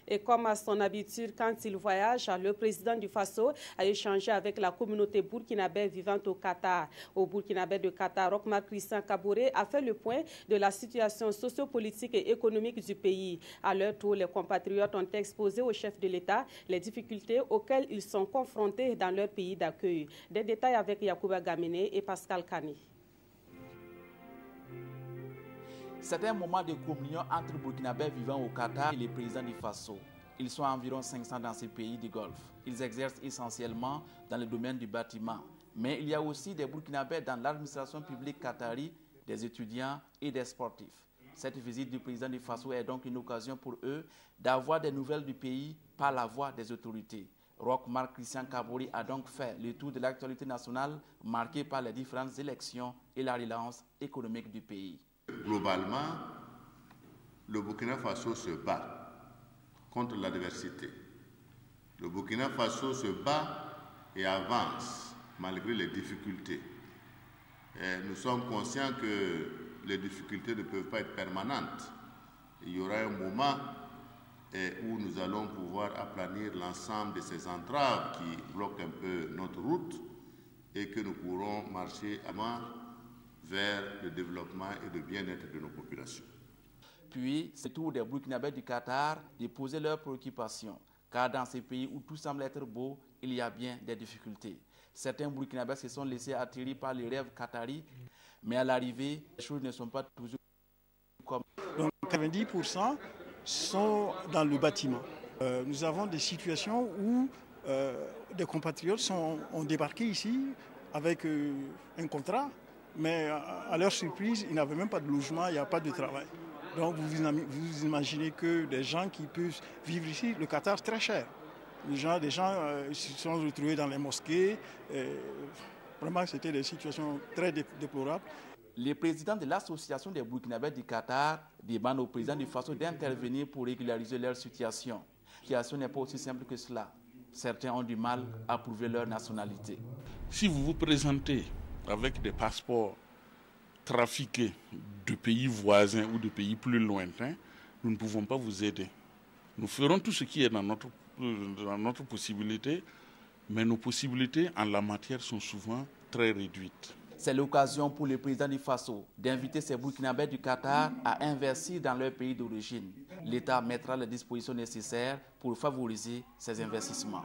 Et comme à son habitude, quand il voyage, le président du Faso a échangé avec la communauté burkinabé vivante au Qatar. Au Burkinabé de Qatar, Roch-Marc Christian Kaboré a fait le point de la situation sociopolitique et économique du pays. À leur tour, les compatriotes ont exposé au chef de l'État les difficultés auxquelles ils sont confrontés dans leur pays d'accueil. Des détails avec Yacouba Gamene et Pascal Kani. C'est un moment de communion entre Burkinabés vivant au Qatar et les présidents du Faso. Ils sont environ 500 dans ces pays du Golfe. Ils exercent essentiellement dans le domaine du bâtiment. Mais il y a aussi des Burkinabés dans l'administration publique qatari, des étudiants et des sportifs. Cette visite du président du Faso est donc une occasion pour eux d'avoir des nouvelles du pays par la voie des autorités. Roch-Marc Christian Kaboré a donc fait le tour de l'actualité nationale marquée par les différentes élections et la relance économique du pays. Globalement, le Burkina Faso se bat contre l'adversité. Le Burkina Faso se bat et avance malgré les difficultés. Et nous sommes conscients que les difficultés ne peuvent pas être permanentes. Il y aura un moment où nous allons pouvoir aplanir l'ensemble de ces entraves qui bloquent un peu notre route et que nous pourrons marcher avant vers le développement et le bien-être de nos populations. Puis, c'est au tour des Burkinabés du Qatar de poser leurs préoccupations, car dans ces pays où tout semble être beau, il y a bien des difficultés. Certains Burkinabés se sont laissés atterrir par les rêves qataris, mais à l'arrivée, les choses ne sont pas toujours comme... Donc 90% sont dans le bâtiment. Nous avons des situations où des compatriotes ont débarqué ici avec un contrat, mais à leur surprise, ils n'avaient même pas de logement, il n'y a pas de travail. Donc vous imaginez que des gens qui peuvent vivre ici, le Qatar c'est très cher. Des gens se sont retrouvés dans les mosquées. Vraiment, c'était des situations très déplorables. Les présidents de l'association des Burkinabés du Qatar demandent au président du Faso d'intervenir pour régulariser leur situation. La situation n'est pas aussi simple que cela. Certains ont du mal à prouver leur nationalité. Si vous vous présentez avec des passeports trafiqués de pays voisins ou de pays plus lointains, nous ne pouvons pas vous aider. Nous ferons tout ce qui est dans notre possibilité, mais nos possibilités en la matière sont souvent très réduites. C'est l'occasion pour le président du Faso d'inviter ces Burkinabés du Qatar à investir dans leur pays d'origine. L'État mettra les dispositions nécessaires pour favoriser ces investissements.